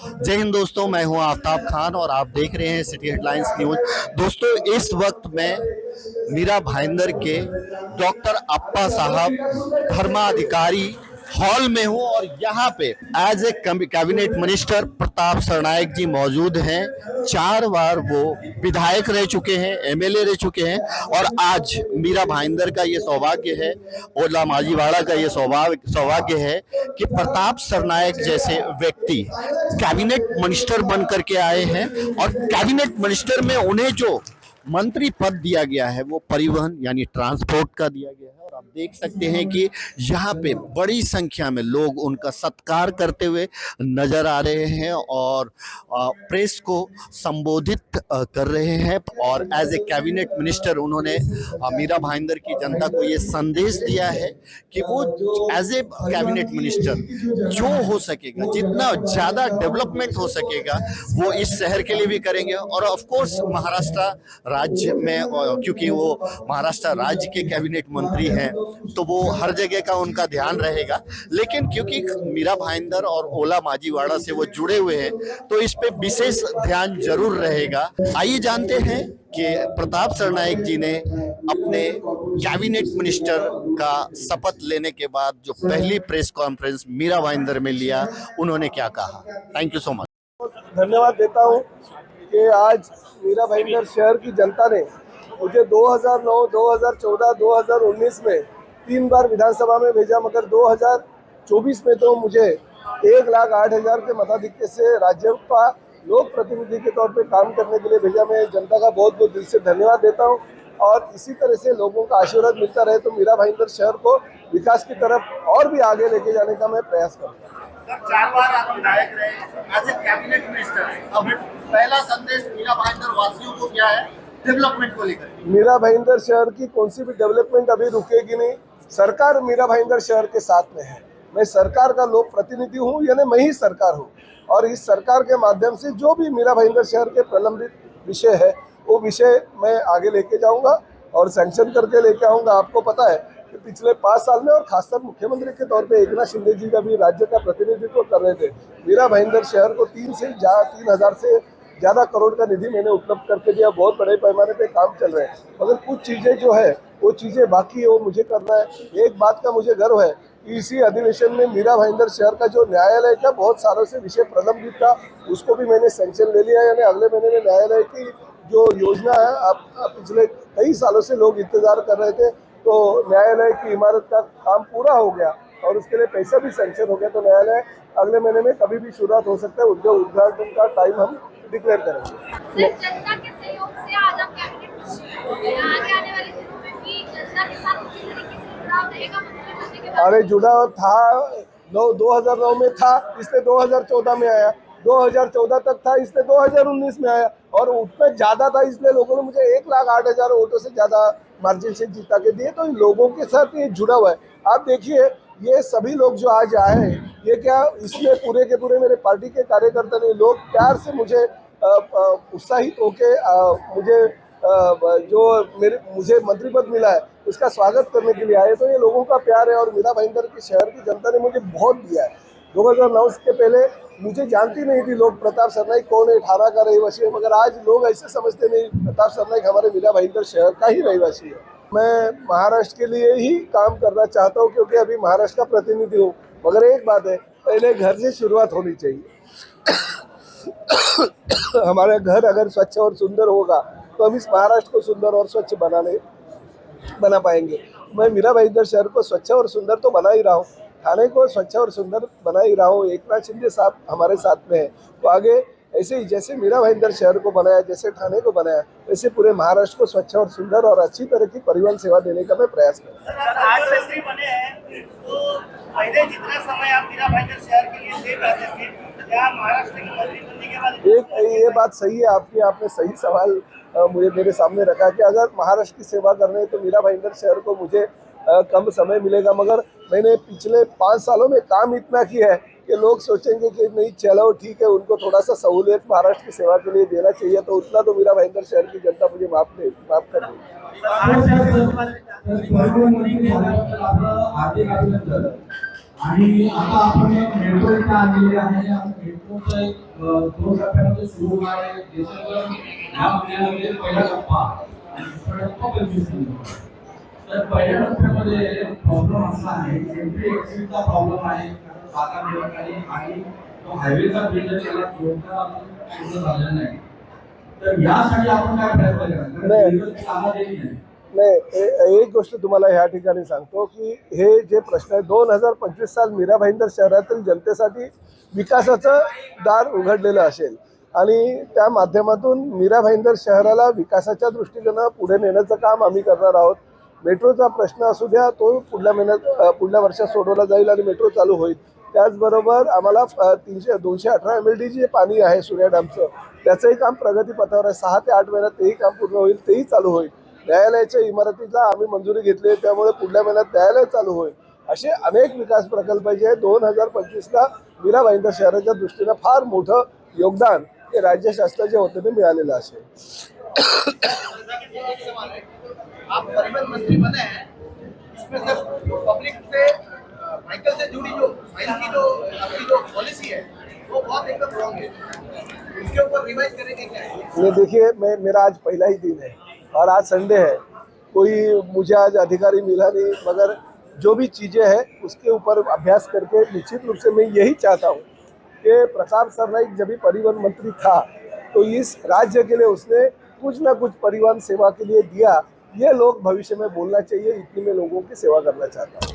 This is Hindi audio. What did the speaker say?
जय हिंद दोस्तों, मैं हूं आफ्ताब खान और आप देख रहे हैं सिटी हेडलाइंस न्यूज। दोस्तों, इस वक्त मैं मीरा भाईंदर के डॉक्टर अप्पा साहब धर्माधिकारी हॉल में हूं और यहाँ पे as a cabinet minister Pratap Sarnaik ji मौजूद हैं। 4 बार वो विधायक रह चुके हैं, एमएलए रह चुके हैं और आज मीरा भाईंदर का ये सौभाग्य है, ओला माजीवाड़ा का ये सौभाग्य है कि प्रताप सरनायक जैसे व्यक्ति कैबिनेट मिनिस्टर बन करके आए हैं और कैबिनेट मिनिस्टर में उन्हें जो मंत्री पद दिया गया है वो परिवहन यानी ट्रांसपोर्ट का दिया गया है। और आप देख सकते हैं कि यहाँ पे बड़ी संख्या में लोग उनका सत्कार करते हुए नजर आ रहे हैं और प्रेस को संबोधित कर रहे हैं। और एज ए कैबिनेट मिनिस्टर उन्होंने मीरा भाईंदर की जनता को ये संदेश दिया है कि वो एज ए कैबिनेट मिनिस्टर जो हो सकेगा, जितना ज़्यादा डेवलपमेंट हो सकेगा वो इस शहर के लिए भी करेंगे। और ऑफ कोर्स महाराष्ट्र राज्य में, क्योंकि वो महाराष्ट्र राज्य के कैबिनेट मंत्री हैं तो वो हर जगह का उनका ध्यान रहेगा, लेकिन क्योंकि मीरा भाईंदर और ओला माजीवाड़ा से वो जुड़े हुए हैं तो इस पे विशेष ध्यान जरूर रहेगा। आइए जानते हैं कि प्रताप सरनायक जी ने अपने कैबिनेट मिनिस्टर का शपथ लेने के बाद जो पहली प्रेस कॉन्फ्रेंस मीरा भाईंदर में लिया, उन्होंने क्या कहा। Thank you so much. धन्यवाद देता हूँ कि आज मीरा भाईंदर शहर की जनता ने मुझे 2009, 2014, 2019 में 3 बार विधानसभा में भेजा, मगर 2024 में तो मुझे 1,08,000 के मताधिक्य से राज्य का लोक प्रतिनिधि के तौर पे काम करने के लिए भेजा। मैं जनता का बहुत बहुत दिल से धन्यवाद देता हूँ और इसी तरह से लोगों का आशीर्वाद मिलता रहे तो मीरा भाईंदर शहर को विकास की तरफ और भी आगे लेके जाने का मैं प्रयास करूँगा। सर, 4 बार आप विधायक रहे, एज ए कैबिनेट मिनिस्टर, अब पहला संदेश मीरा भाईंदर वासियों को क्या है डेवलपमेंट को लेकर? मीरा भाईंदर शहर की कौन सी भी डेवलपमेंट अभी रुकेगी नहीं। सरकार मीरा भाईंदर शहर के साथ में है। मैं सरकार का लोक प्रतिनिधि हूँ, यानी मैं ही सरकार हूँ और इस सरकार के माध्यम से जो भी मीरा भाईंदर शहर के प्रलंबित विषय है वो विषय मैं आगे लेके जाऊँगा और सैंक्शन करके लेके आऊँगा। आपको पता है कि पिछले 5 साल में और खासकर मुख्यमंत्री के तौर पे एकनाथ शिंदे जी का भी राज्य का प्रतिनिधित्व कर रहे थे। मीरा भाईंदर शहर को 3,000 से ज़्यादा करोड़ का निधि मैंने उपलब्ध करके दिया। बहुत बड़े पैमाने पे काम चल रहे हैं, मगर कुछ चीज़ें जो है वो चीज़ें बाकी है, वो मुझे करना है। एक बात का मुझे गर्व है कि इसी अधिवेशन में मीरा भाईंदर शहर का जो न्यायालय का बहुत सालों से विषय प्रलंबित था उसको भी मैंने सैंक्शन ले लिया। यानी अगले महीने में न्यायालय की जो योजना है, आप पिछले कई सालों से लोग इंतजार कर रहे थे, तो न्यायालय की इमारत का काम पूरा हो गया और उसके लिए पैसा भी सैंक्शन हो गया। तो न्यायालय अगले महीने में कभी भी शुरुआत हो सकता है। उद्घाटन का टाइम हम डिक्लेयर करेंगे। जनता के सहयोग से आज आप कैबिनेट मिनिस्टर हो गए, आगे आने वाले दिनों में भी जनता के साथ उसी तरीके से जुड़ाव रहेगा मंत्री बनने के बाद? अरे जुड़ा था, 2009 में था, इसलिए 2014 में आया, 2014 तक था इसलिए 2019 में आया और उतना ज़्यादा था इसलिए लोगों ने मुझे 1,08,000 वोटों से ज़्यादा मार्जिन से जीता के दिए। तो इन लोगों के साथ ये जुड़ा हुआ है। आप देखिए, ये सभी लोग जो आज आए हैं, ये क्या इसमें पूरे के पूरे मेरे पार्टी के कार्यकर्ता नहीं, लोग प्यार से मुझे उत्साहित होके मुझे मंत्री पद मिला है उसका स्वागत करने के लिए आए। तो ये लोगों का प्यार है और मीरा भाईंदर के शहर की जनता ने मुझे बहुत दिया है। 2009 के पहले मुझे जानती नहीं थी लोग प्रताप सरनाइक कौन है, ठाणा का रहीवासी है, मगर आज लोग ऐसे समझते नहीं, प्रताप सरनाइक हमारे मीरा भाईंदर शहर का ही रहीवासी है। मैं महाराष्ट्र के लिए ही काम करना चाहता हूँ क्योंकि अभी महाराष्ट्र का प्रतिनिधि हूँ, मगर एक बात है, पहले घर से शुरुआत होनी चाहिए। हमारा घर अगर स्वच्छ और सुंदर होगा तो हम इस महाराष्ट्र को सुंदर और स्वच्छ बना पाएंगे। मैं मीरा भाईंदर शहर को स्वच्छ और सुंदर तो बना ही रहा हूँ, ठाणे को स्वच्छ और सुंदर बना ही रहा हूँ। एकनाथ शिंदे साहब हमारे साथ में है, तो आगे ऐसे ही जैसे मीरा भाईंदर शहर को बनाया, जैसे ठाणे को बनाया, वैसे पूरे महाराष्ट्र को स्वच्छ और सुंदर और अच्छी तरह की परिवहन सेवा देने का मैं प्रयास करूँगा। आज मंत्री बने हैं तो पहले जितना समय आप मीरा भाईंदर शहर के लिए दे रहे थे, क्या महाराष्ट्र के मंत्री बनने के बाद? ये बात सही है आपकी, आपने सही सवाल मुझे मेरे सामने रखा कि अगर महाराष्ट्र की सेवा करने है तो मीरा भाईंदर शहर को मुझे कम समय मिलेगा, मगर मैंने पिछले 5 सालों में काम इतना किया है कि लोग सोचेंगे कि नहीं चलो ठीक है, उनको थोड़ा सा सहूलियत महाराष्ट्र की सेवा के लिए देना चाहिए, तो उतना तो मीरा भाईंदर शहर की जनता मुझे माफ कर देगी। आणि आता आपण मेट्रो इथे आलेले आहे. मेट्रोचं एक 2 टप्प्यामध्ये सुरू होणार आहे. डिसेंबर ह्या महिन्यामध्ये पहिला टप्पा आणि दुसरा टप्पा 25 नोव्हेंबर. तर पहिल्या टप्प्यामध्ये प्रॉब्लेम असा आहे, एंट्री एक्झिटचा प्रॉब्लेम आहे. सातारा आणि तो हायवेचा ब्रिज आहे, त्याला जोडणं अजून पूर्ण झालेलं नाही. तर यासाठी आपण काय प्रयत्न करायचा? नाही. जागा दिली नाही. नाही, एक गोष्ट तुम्हाला ह्या ठिकाणी सांगतो की हे जे प्रश्न आहे 2025 साल मीरा भाईंदर शहरातील जनतेसाठी विकासाचं दार उघडलेलं असेल आणि त्या माध्यमातून मीरा भाईंदर शहराला विकासाच्या दृष्टीनं पुढे नेण्याचं काम आम्ही करणार आहोत. मेट्रोचा प्रश्न असू द्या, तो पुढल्या वर्षात सोडवला जाईल आणि मेट्रो चालू होईल. त्याचबरोबर आम्हाला 218 MLD जे पाणी आहे सूर्या डॅमचं, त्याचंही काम प्रगतीपथावर आहे. 6 ते 8 महिन्यात तेही काम पूर्ण होईल, तेही चालू होईल. न्यायालयाच्या इमारतीला आम्ही मंजुरी घेतली, त्यामुळे पुढल्या महिन्यात न्यायालय चालू होईल. असे अनेक विकास प्रकल्प जे 2025ला मीरा भाईंदर शहराच्या दृष्टीनं फार मोठं योगदान हे राज्य शासनाच्या वतीने मिळालेलं असेल. आप परिवहन मंत्री बने हैं, इसमें सर पब्लिक से व्हीकल से जुड़ी जो फाइल की जो आपकी जो पॉलिसी है वो बहुत एकदम रॉन्ग है. उसके ऊपर रिवाइज करेंगे क्या है? ये देखिए, मेरा आज पहला ही दिन है और आज संडे है. कोई मुझे आज अधिकारी मिला नहीं, मगर जो भी चीज़ें हैं उसके ऊपर अभ्यास करके निश्चित रूप से मैं यही चाहता हूँ कि प्रताप सरनाईक जब भी परिवहन मंत्री था तो इस राज्य के लिए उसने कुछ ना कुछ परिवहन सेवा के लिए दिया. ये लोग भविष्य में बोलना चाहिए. इतनी मैं लोगों की सेवा करना चाहता हूँ.